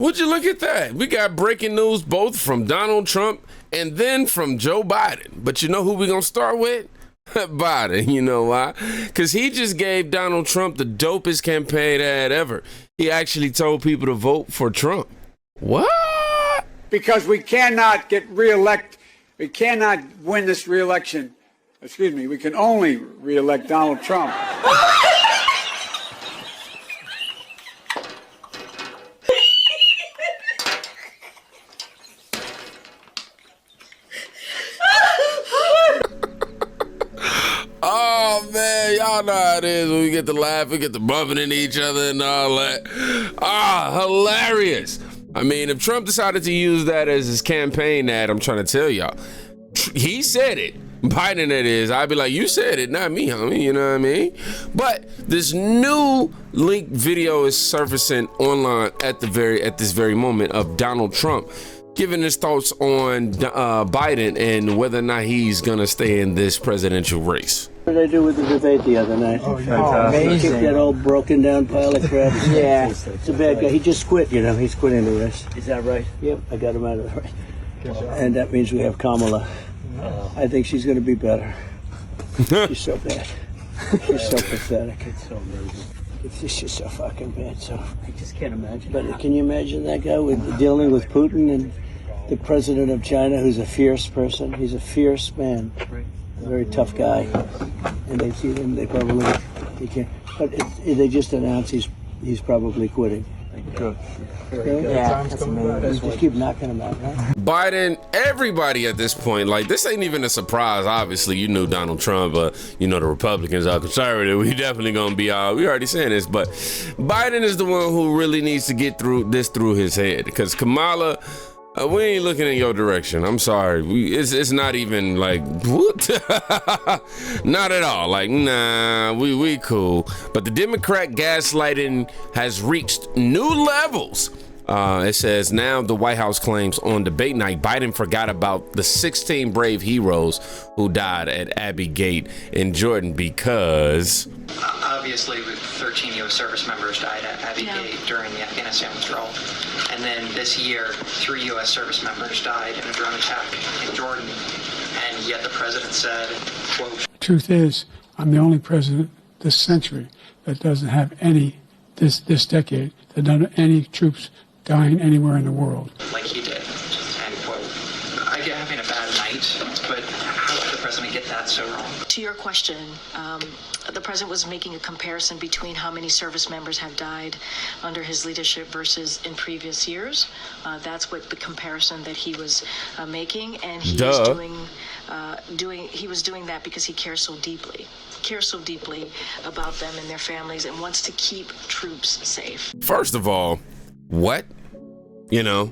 Would you look at that? We got breaking news both from Donald Trump and then from Joe Biden. But you know who we gonna start with? Biden. You know why? Because he just gave Donald Trump the dopest campaign ad ever. He actually told people to vote for Trump. What? Because we cannot get reelect. We cannot win this reelection. Excuse me. We can only reelect Donald Trump. Oh man, y'all know how it is when we get to laugh, we get to bumping into each other and all that. Hilarious. I mean, if Trump decided to use that as his campaign ad, I'm trying to tell y'all, he said it. Biden it is. I'd be like, you said it, not me, homie. You know what I mean? But this new leaked video is surfacing online at this very moment of Donald Trump giving his thoughts on Biden and whether or not he's gonna stay in this presidential race. What did I do with the debate the other night? Oh, amazing. Kicked that old broken down pile of crap. Yeah. It's a bad guy. He just quit, you know. He's quitting the race. Is that right? Yep, I got him out of the race. And that means we have Kamala. I think she's going to be better. She's so bad. She's so pathetic. It's so amazing. It's just so fucking bad. So I just can't imagine. But can you imagine that guy dealing with Putin and the president of China, who's a fierce person? He's a fierce man, a very tough guy. And they see him, they probably he can't. But they just announced he's probably quitting. Good. Okay? Yeah, that's amazing. Just keep knocking him out, huh? Biden, everybody at this point, like, this ain't even a surprise. Obviously, you knew Donald Trump, you know the Republicans are conservative. We definitely gonna be we already saying this, but Biden is the one who really needs to get through his head, because Kamala, we ain't looking in your direction. I'm sorry. It's not even like, what? Not at all. Like, nah, we cool. But the Democrat gaslighting has reached new levels. It says now the White House claims on debate night, Biden forgot about the 16 brave heroes who died at Abbey Gate in Jordan because... Obviously, 13 U.S. service members died at Abbey Gate during the Afghanistan withdrawal. And then this year, 3 U.S. service members died in a drone attack in Jordan. And yet the president said, quote, Truth is, I'm the only president this century that doesn't have this decade, that doesn't have any troops dying anywhere in the world. Like he did, end quote. I get having a bad night, but how did the president get that so wrong? To your question, the president was making a comparison between how many service members have died under his leadership versus in previous years. That's what the comparison that he was making, and he was doing that because he cares so deeply about them and their families and wants to keep troops safe. First of all, what? You know,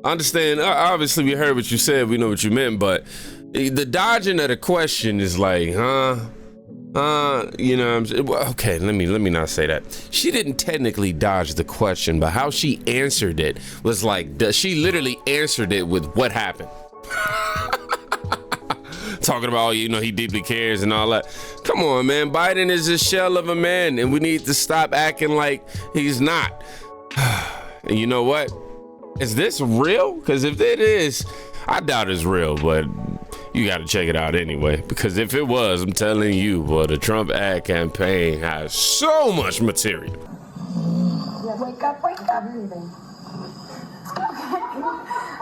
understand, obviously we heard what you said, we know what you meant, but the dodging of the question is like, you know what I'm saying? Well, okay, let me not say that. She didn't technically dodge the question, but how she answered it was like, she literally answered it with what happened. Talking about, you know, he deeply cares and all that. Come on, man. Biden is a shell of a man, and we need to stop acting like he's not. And you know what? Is this real? Because if it is, I doubt it's real, but you got to check it out anyway. Because if it was, I'm telling you, boy, the Trump ad campaign has so much material. Yeah, wake up. Breathing. This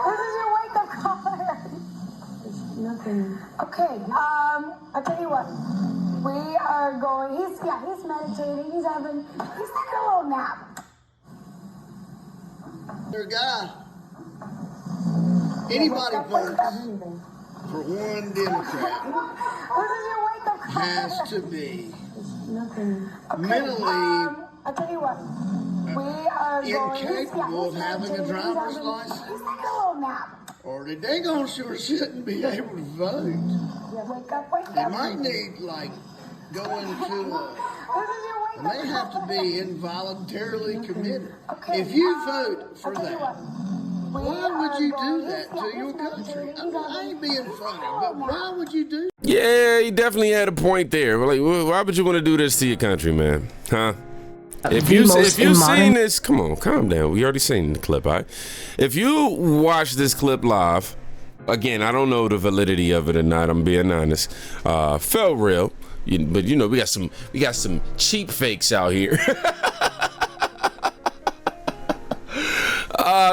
is your wake-up call. There's nothing. Okay, I'll tell you what. We are going, he's meditating, he's taking a little nap. Their guy, anybody votes for one Democrat has to be mentally I'll tell you what. We are incapable of having a driver's license. He's taking a little nap. Or they gonna sure shouldn't be able to vote. Yeah, wake up. They might need, like, go into and they have to be involuntarily committed. If you vote for that, why would you do that to your country? I ain't being funny, but why would you do that? Yeah, he definitely had a point there. Like, why would you want to do this to your country, man? Huh? If you've seen this, come on, calm down. We already seen the clip, all right? If you watch this clip live, again, I don't know the validity of it or not. I'm being honest. Felt real, but you know we got some cheap fakes out here.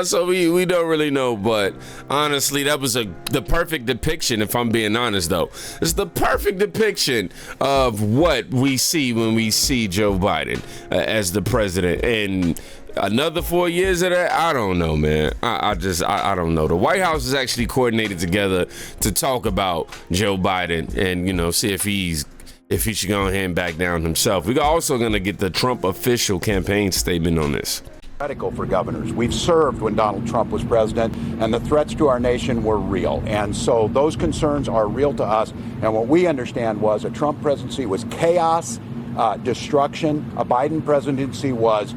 So we don't really know, but honestly, that was the perfect depiction. If I'm being honest, though, it's the perfect depiction of what we see when we see Joe Biden as the president. And another 4 years of that, I don't know, man. I don't know. The White House is actually coordinated together to talk about Joe Biden and, you know, see if he should go ahead and back down himself. We're also going to get the Trump official campaign statement on this. Critical for governors. We've served when Donald Trump was president, and the threats to our nation were real. And so those concerns are real to us. And what we understand was a Trump presidency was chaos, destruction. A Biden presidency was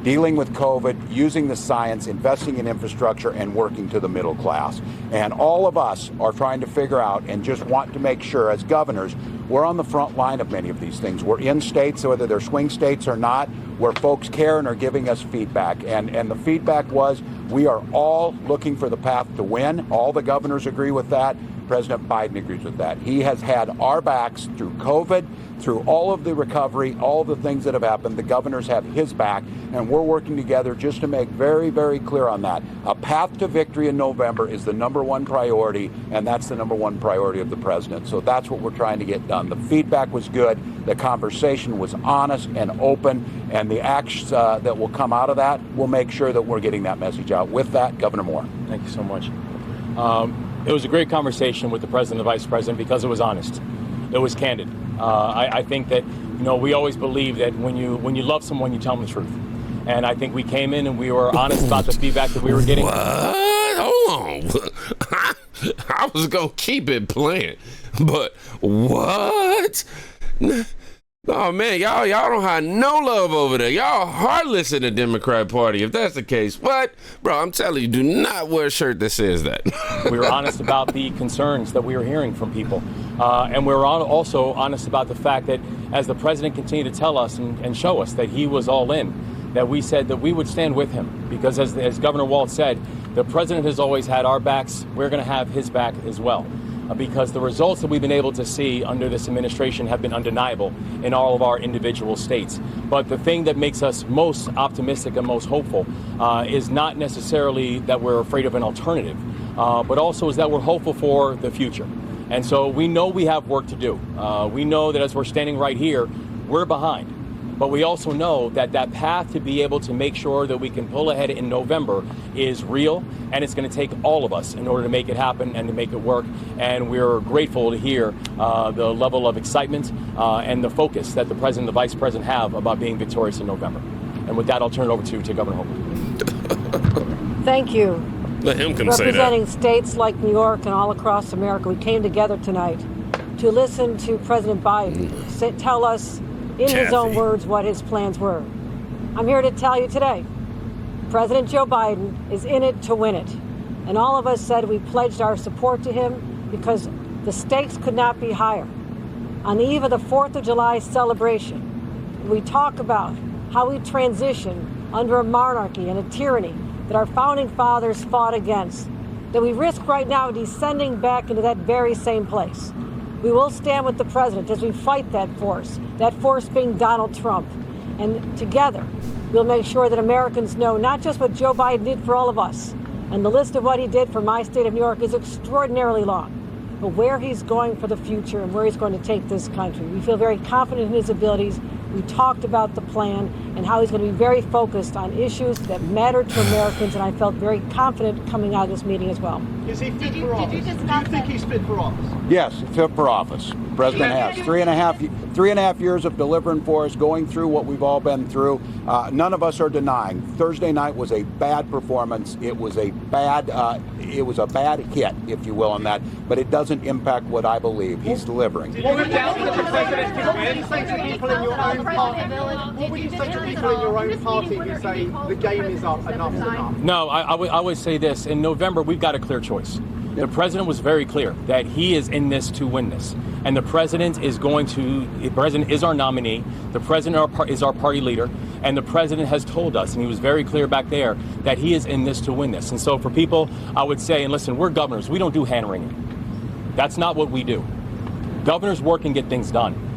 dealing with COVID, using the science, investing in infrastructure, and working to the middle class. And all of us are trying to figure out and just want to make sure as governors, we're on the front line of many of these things. We're in states, whether they're swing states or not, where folks care and are giving us feedback. And the feedback was we are all looking for the path to win. All the governors agree with that. President Biden agrees with that. He has had our backs through COVID, through all of the recovery, all the things that have happened. The governors have his back, and we're working together just to make very, very clear on that. A path to victory in November is the number one priority, and that's the number one priority of the president. So that's what we're trying to get done. The feedback was good. The conversation was honest and open, and the actions that will come out of that will make sure that we're getting that message out. With that, Governor Moore. Thank you so much. It was a great conversation with the president and the vice president because it was honest. It was candid. I think that, you know, we always believe that when you love someone, you tell them the truth. And I think we came in and we were honest about the feedback that we were getting. What? Hold on. I was going to keep it playing. But what? Oh, man, y'all don't have no love over there. Y'all heartless in the Democrat Party. If that's the case, what? Bro, I'm telling you, do not wear a shirt that says that. We were honest about the concerns that we were hearing from people. And we were also honest about the fact that as the president continued to tell us and show us that he was all in, that we said that we would stand with him. Because as Governor Walz said, the president has always had our backs. We're going to have his back as well. Because the results that we've been able to see under this administration have been undeniable in all of our individual states. But the thing that makes us most optimistic and most hopeful is not necessarily that we're afraid of an alternative, but also is that we're hopeful for the future. And so we know we have work to do. We know that as we're standing right here, we're behind. But we also know that that path to be able to make sure that we can pull ahead in November is real, and it's going to take all of us in order to make it happen and to make it work. And we're grateful to hear the level of excitement and the focus that the president and the vice president have about being victorious in November. And with that, I'll turn it over to Governor Hochul. Thank you. Let him come say that. Representing states like New York and all across America, we came together tonight to listen to President Biden tell us in his own words what his plans were. I'm here to tell you today, President Joe Biden is in it to win it. And all of us said we pledged our support to him because the stakes could not be higher. On the eve of the 4th of July celebration, we talk about how we transition under a monarchy and a tyranny that our founding fathers fought against, that we risk right now descending back into that very same place. We will stand with the president as we fight that force being Donald Trump. And together, we'll make sure that Americans know not just what Joe Biden did for all of us, and the list of what he did for my state of New York is extraordinarily long, but where he's going for the future and where he's going to take this country. We feel very confident in his abilities. We talked about the plan and how he's going to be very focused on issues that matter to Americans, and I felt very confident coming out of this meeting as well. Is he fit for office? Do you think he's fit for office? Yes, fit for office. President has 3.5 years of delivering for us, going through what we've all been through. None of us are denying. Thursday night was a bad performance. It was a bad hit, if you will, on that. But it doesn't impact what I believe. He's delivering. What would you say to people in your own party? What would you say to people in your own party who say the game is up, enough's enough? No, I would say this. In November, we've got a clear choice. The president was very clear that he is in this to win this. And the president is our nominee. The president is our party leader. And the president has told us, and he was very clear back there, that he is in this to win this. And so for people, I would say, and listen, we're governors. We don't do hand-wringing. That's not what we do. Governors work and get things done.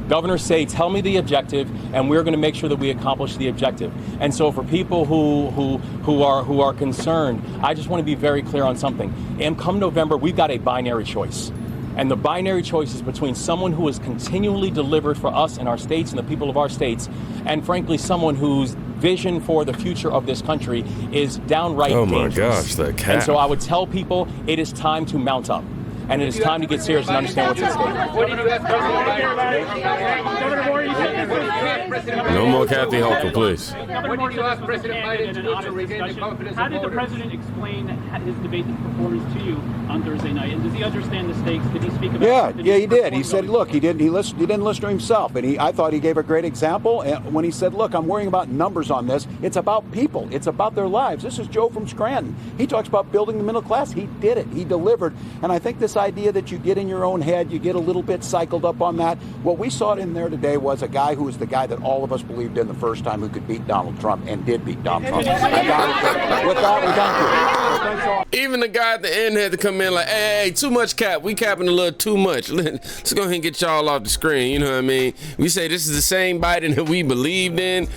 Governors say, tell me the objective, and we're going to make sure that we accomplish the objective. And so for people who are concerned, I just want to be very clear on something. And come November, we've got a binary choice. And the binary choice is between someone who has continually delivered for us and our states and the people of our states, and frankly, someone whose vision for the future of this country is downright dangerous. Oh my gosh, that cat. And so I would tell people it is time to mount up. And it is time to get serious and understand what's at stake. No more Kathy Hochul, please. What did you ask President Biden to do to regain the confidence of voters? How did the president explain his debate performance to you on Thursday night? And does he understand the stakes? Did he speak about Yeah, he did. He said, look, he didn't listen to himself. And I thought he gave a great example. And when he said, look, I'm worrying about numbers on this. It's about people. It's about their lives. This is Joe from Scranton. He talks about building the middle class. He did it. He delivered. And I think this idea that you get in your own head, you get a little bit cycled up on that. What we saw in there today was a guy who was the guy that all of us believed in the first time, who could beat Donald Trump, and did beat Donald Trump. With that, we thank you. Even the guy at the end had to come in like, hey, too much cap. We capping a little too much. Let's go ahead and get y'all off the screen. You know what I mean? We say this is the same Biden that we believed in.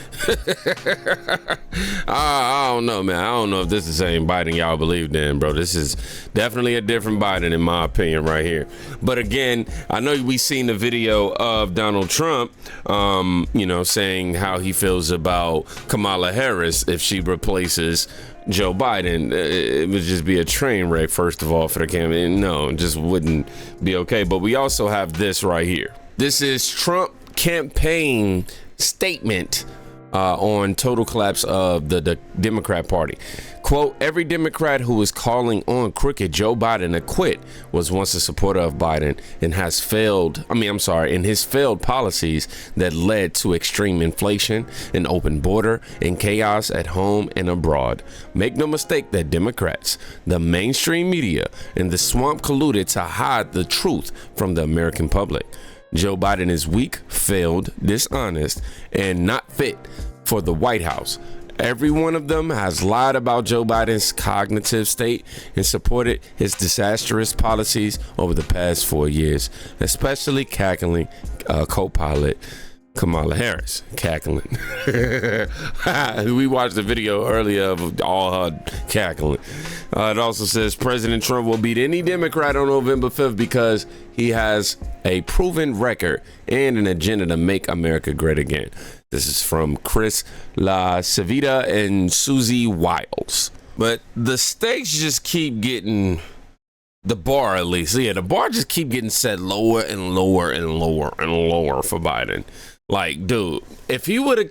I don't know, man. I don't know if this is the same Biden y'all believed in, bro. This is definitely a different Biden, in my opinion, right here. But again, I know we seen the video of Donald Trump, saying how he feels about Kamala Harris if she replaces Joe Biden. It would just be a train wreck, first of all, for the campaign. No, it just wouldn't be okay. But we also have this right here. This is Trump campaign statement on total collapse of the Democrat Party. Quote, every Democrat who is calling on crooked Joe Biden to quit was once a supporter of Biden and has in his failed policies that led to extreme inflation, an open border, and chaos at home and abroad. Make no mistake that Democrats, the mainstream media, and the swamp colluded to hide the truth from the American public. Joe Biden is weak, failed, dishonest, and not fit for the White House. Every one of them has lied about Joe Biden's cognitive state and supported his disastrous policies over the past 4 years, especially cackling co-pilot Kamala Harris. Cackling. We watched the video earlier of all her cackling. It also says President Trump will beat any Democrat on November 5th because he has a proven record and an agenda to make America great again. This is from Chris La Civita and Susie Wiles. But the stakes just keep getting, the bar at least, the bar just keep getting set lower and lower and lower and lower for Biden. Like, dude, if he would have,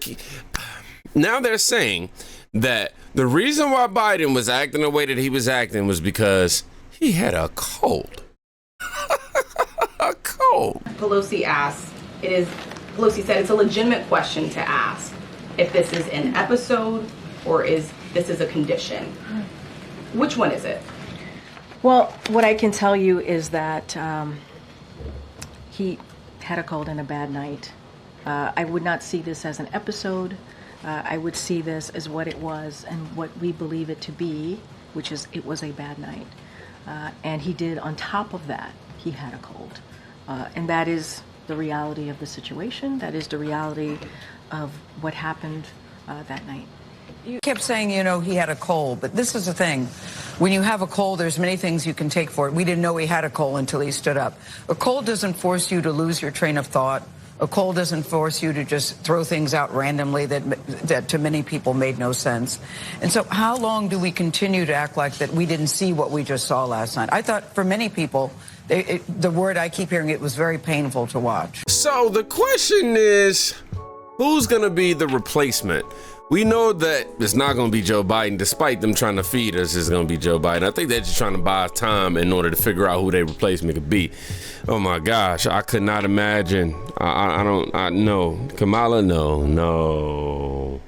now they're saying that the reason why Biden was acting the way that he was acting was because he had a cold. A cold. Pelosi said it's a legitimate question to ask if this is an episode or is this is a condition. Which one is it? Well, what I can tell you is that he had a cold and a bad night. I would not see this as an episode. I would see this as what it was and what we believe it to be, which is it was a bad night. And he did, on top of that, he had a cold. And that is the reality of the situation. That is the reality of what happened that night. You kept saying, he had a cold, but this is the thing. When you have a cold, there's many things you can take for it. We didn't know he had a cold until he stood up. A cold doesn't force you to lose your train of thought. A cold doesn't force you to just throw things out randomly that to many people made no sense. And so how long do we continue to act like that we didn't see what we just saw last night? I thought for many people, the word I keep hearing, it was very painful to watch. So the question is, who's going to be the replacement? We know that it's not going to be Joe Biden, despite them trying to feed us it's going to be Joe Biden. I think they're just trying to buy time in order to figure out who their replacement could be. Oh my gosh, I could not imagine. I don't know. Kamala, no.